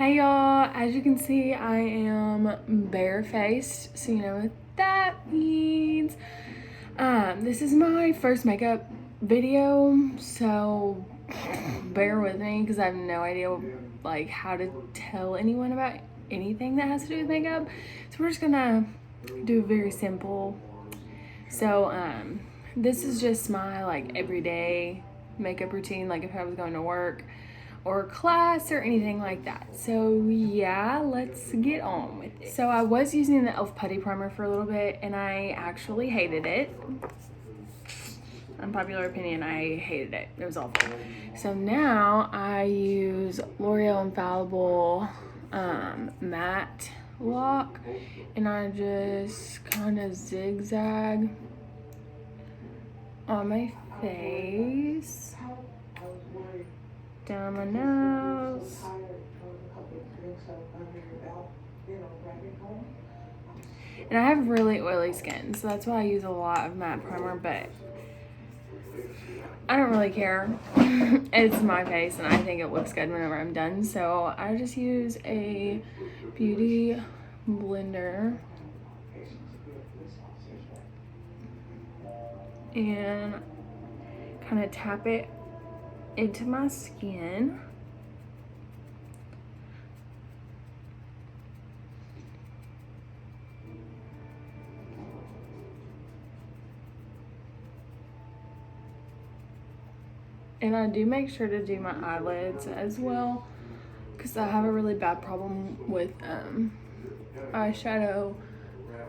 Hey y'all, as you can see, I am barefaced, so you know what that means. This is my first makeup video, so bear with me because I have no idea like how to tell anyone about anything that has to do with makeup. So we're just gonna do very simple. So this is just my like everyday makeup routine, like if I was going to work or class or anything like that. So yeah, let's get on with it. So I was using the e.l.f. Putty Primer for a little bit and I actually hated it. Unpopular opinion, I hated it. It was awful. So now I use L'Oreal Infallible Matte Lock, and I just kind of zigzag on my face, down my nose, and I have really oily skin, so that's why I use a lot of matte primer, but I don't really care. It's my face and I think it looks good whenever I'm done, so I just use a beauty blender and kind of tap it into my skin. And I do make sure to do my eyelids as well because I have a really bad problem with eyeshadow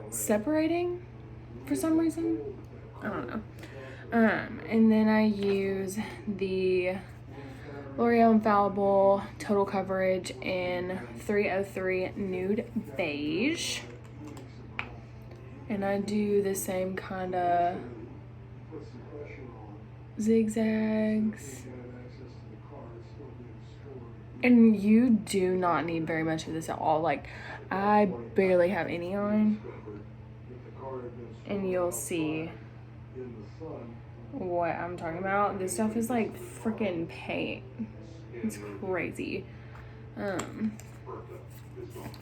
separating for some reason. I don't know. And then I use the L'Oreal Infallible Total Coverage in 303 Nude Beige. And I do the same kind of zigzags. And you do not need very much of this at all. Like, I barely have any on. And you'll see what I'm talking about. This stuff is like freaking paint. It's crazy.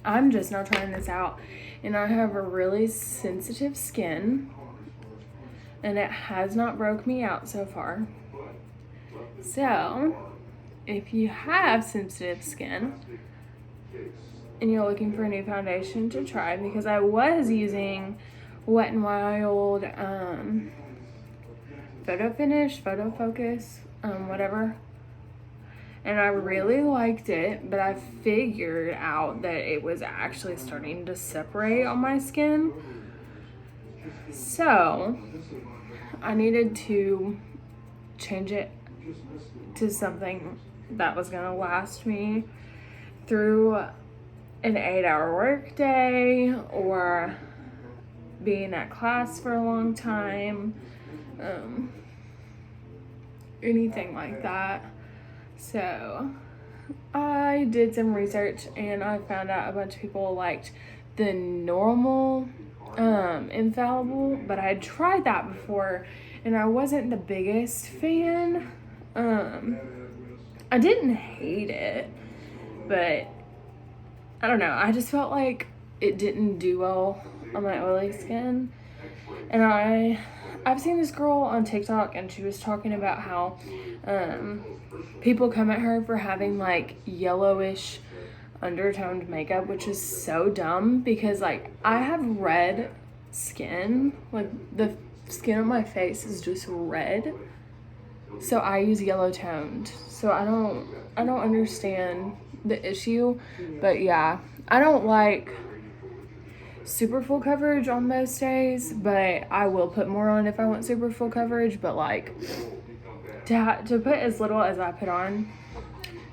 I'm just now trying this out, and I have a really sensitive skin, and it has not broke me out so far. So if you have sensitive skin and you're looking for a new foundation to try, because I was using Wet n Wild Photo Finish, Photo Focus, whatever, and I really liked it, but I figured out that it was actually starting to separate on my skin, so I needed to change it to something that was gonna last me through an 8-hour work day or being at class for a long time, anything like that. So I did some research and I found out a bunch of people liked the normal Infallible, but I had tried that before and I wasn't the biggest fan. I didn't hate it, but I don't know, I just felt like it didn't do well on my oily skin. And I've seen this girl on TikTok and she was talking about how people come at her for having like yellowish undertoned makeup, which is so dumb because like I have red skin, like the skin on my face is just red, so I use yellow toned. So I don't understand the issue, but yeah, I don't like super full coverage on most days, but I will put more on if I want super full coverage. But like to put as little as I put on,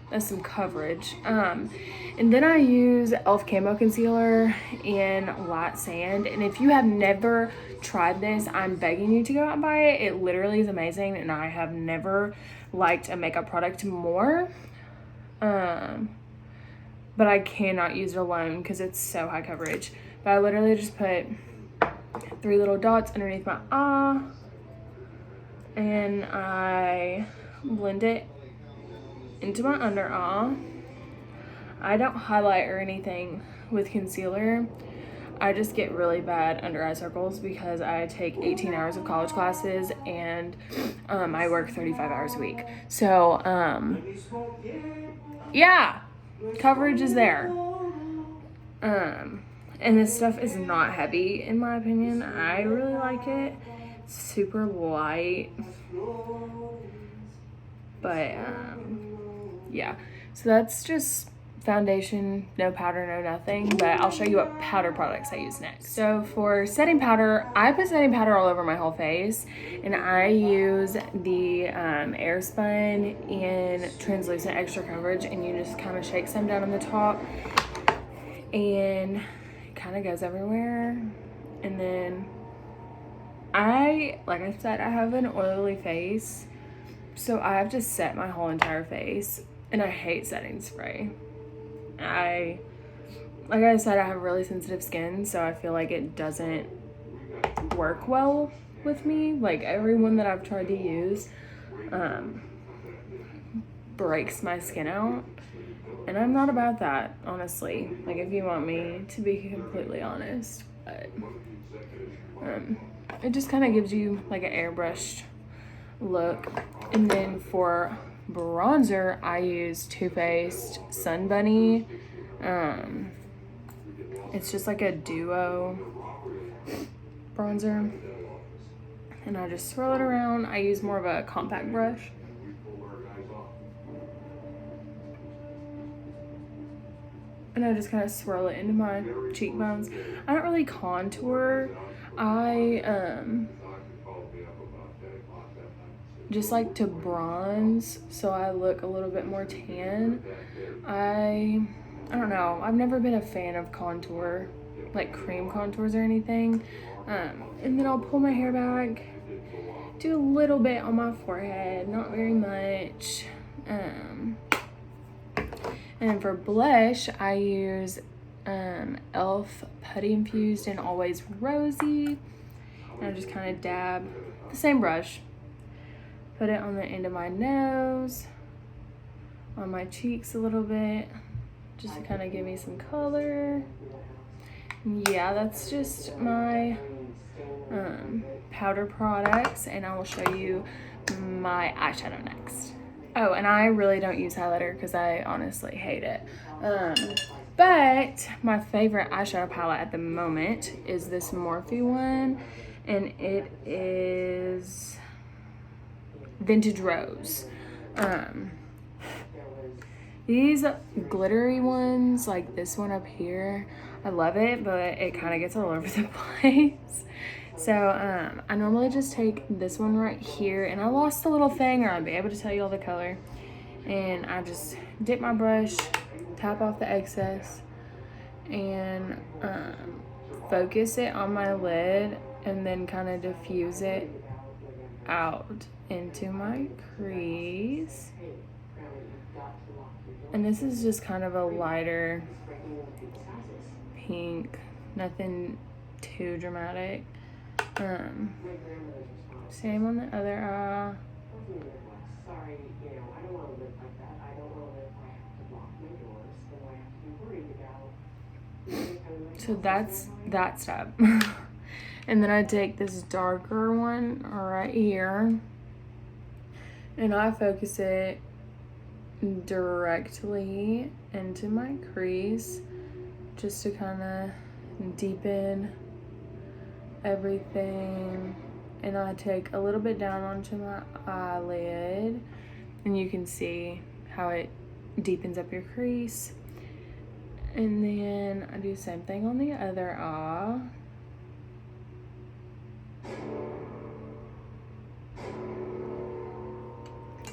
that's some coverage. And then I use e.l.f. Camo Concealer in Light Sand, and if you have never tried this, I'm begging you to go out and buy it. It literally is amazing, and I have never liked a makeup product more. But I cannot use it alone because it's so high coverage. But I literally just put 3 little dots underneath my eye and I blend it into my under eye. I don't highlight or anything with concealer. I just get really bad under eye circles because I take 18 hours of college classes and I work 35 hours a week. So, yeah, coverage is there. And this stuff is not heavy in my opinion. I really like it. It's super light. But, yeah. So that's just foundation, no powder, no nothing, but I'll show you what powder products I use next. So for setting powder, I put setting powder all over my whole face, and I use the Airspun in translucent extra coverage, and you just kind of shake some down on the top and it kind of goes everywhere. And then like I said, I have an oily face, so I have to set my whole entire face, and I hate setting spray. Like I said, I have really sensitive skin, so I feel like it doesn't work well with me. Like every one that I've tried to use breaks my skin out, and I'm not about that, honestly. Like if you want me to be completely honest, but it just kind of gives you like an airbrushed look. And then for bronzer, I use Too Faced Sun Bunny. It's just like a duo bronzer, and I just swirl it around. I use more of a compact brush. And I just kind of swirl it into my cheekbones. I don't really contour. I just like to bronze so I look a little bit more tan. I don't know. I've never been a fan of contour, like cream contours or anything. And then I'll pull my hair back, do a little bit on my forehead, not very much. And then for blush, I use e.l.f. Putty Infused and Always Rosy. And I just kind of dab the same brush. Put it on the end of my nose, on my cheeks a little bit, just to kind of give me some color. Yeah, that's just my powder products, and I will show you my eyeshadow next. Oh, and I really don't use highlighter because I honestly hate it. But my favorite eyeshadow palette at the moment is this Morphe one, and it is Vintage Rose. These glittery ones, like this one up here, I love it, but it kind of gets all over the place. So I normally just take this one right here, and I lost the little thing, or I'd be able to tell you all the color. And I just dip my brush, tap off the excess, and focus it on my lid, and then kind of diffuse it out into my crease. And this is just kind of a lighter pink, nothing too dramatic. Same on the other eye. So that's that step. And then I take this darker one right here, and I focus it directly into my crease, just to kind of deepen everything. And I take a little bit down onto my eyelid, and you can see how it deepens up your crease. And then I do the same thing on the other eye.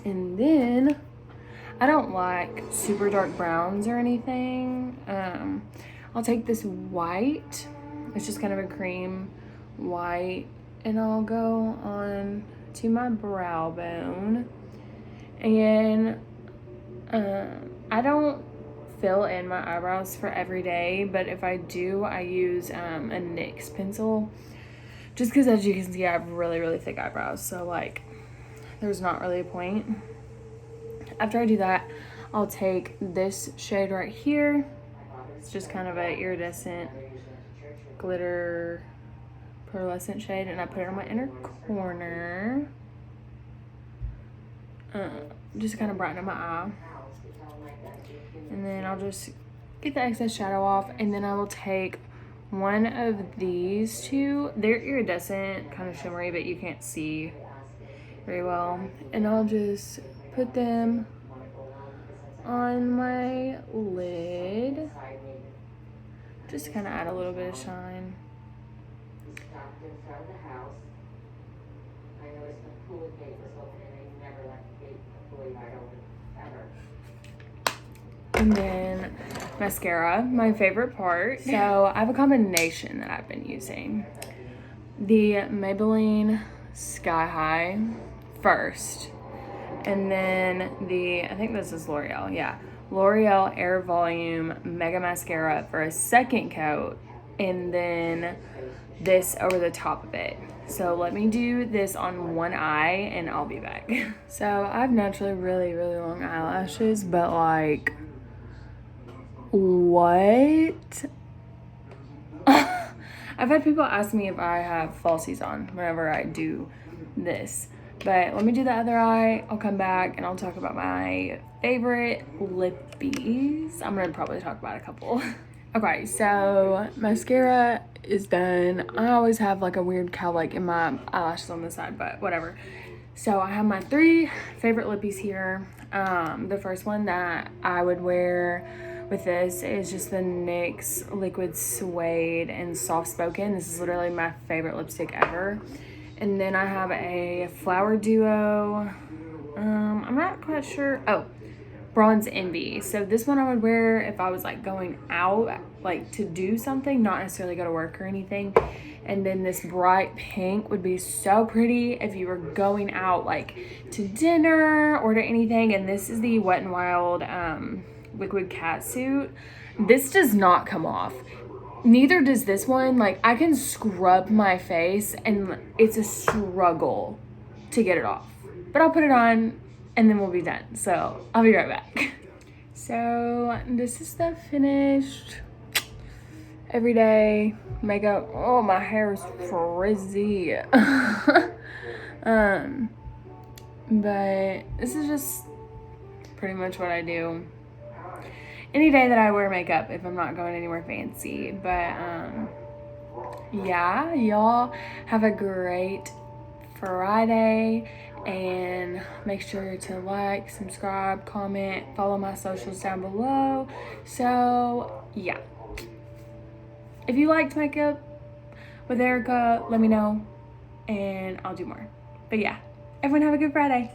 And then I don't like super dark browns or anything. I'll take this white, it's just kind of a cream white, and I'll go on to my brow bone. And I don't fill in my eyebrows for every day, but if I do, I use a NYX pencil, just because as you can see, I have really, really thick eyebrows, so like there's not really a point. After I do that, I'll take this shade right here. It's just kind of an iridescent glitter pearlescent shade, and I put it on my inner corner. Just to kind of brighten up my eye. And then I'll just get the excess shadow off, and then I will take one of these two. They're iridescent, kind of shimmery, but you can't see very well. And I'll just put them on my lid, just to kind of add a little bit of shine. And then mascara, my favorite part. So I have a combination that I've been using. The Maybelline Sky High first. And then I think this is L'Oreal, yeah. L'Oreal Air Volume Mega Mascara for a second coat. And then this over the top of it. So let me do this on one eye and I'll be back. So I have naturally really, really long eyelashes, but like, what? I've had people ask me if I have falsies on whenever I do this. But let me do the other eye. I'll come back and I'll talk about my favorite lippies. I'm gonna probably talk about a couple. Okay, so mascara is done. I always have like a weird cowlick in my eyelashes on the side, but whatever. So I have my 3 favorite lippies here. The first one that I would wear with this is just the NYX Liquid Suede and Soft Spoken. This is literally my favorite lipstick ever. And then I have a Flower Duo. I'm not quite sure. Oh, Bronze Envy. So this one I would wear if I was like going out, like to do something, not necessarily go to work or anything. And then this bright pink would be so pretty if you were going out like to dinner or to anything. And this is the Wet n Wild Liquid Catsuit. This does not come off. Neither does this one. Like, I can scrub my face and it's a struggle to get it off. But I'll put it on and then we'll be done. So I'll be right back. So this is the finished everyday makeup. Oh, my hair is frizzy. But this is just pretty much what I do any day that I wear makeup if I'm not going anywhere fancy. But yeah, y'all have a great Friday, and make sure to like, subscribe, comment, follow my socials down below. So yeah, if you liked makeup with Erica, let me know and I'll do more. But yeah, everyone have a good Friday.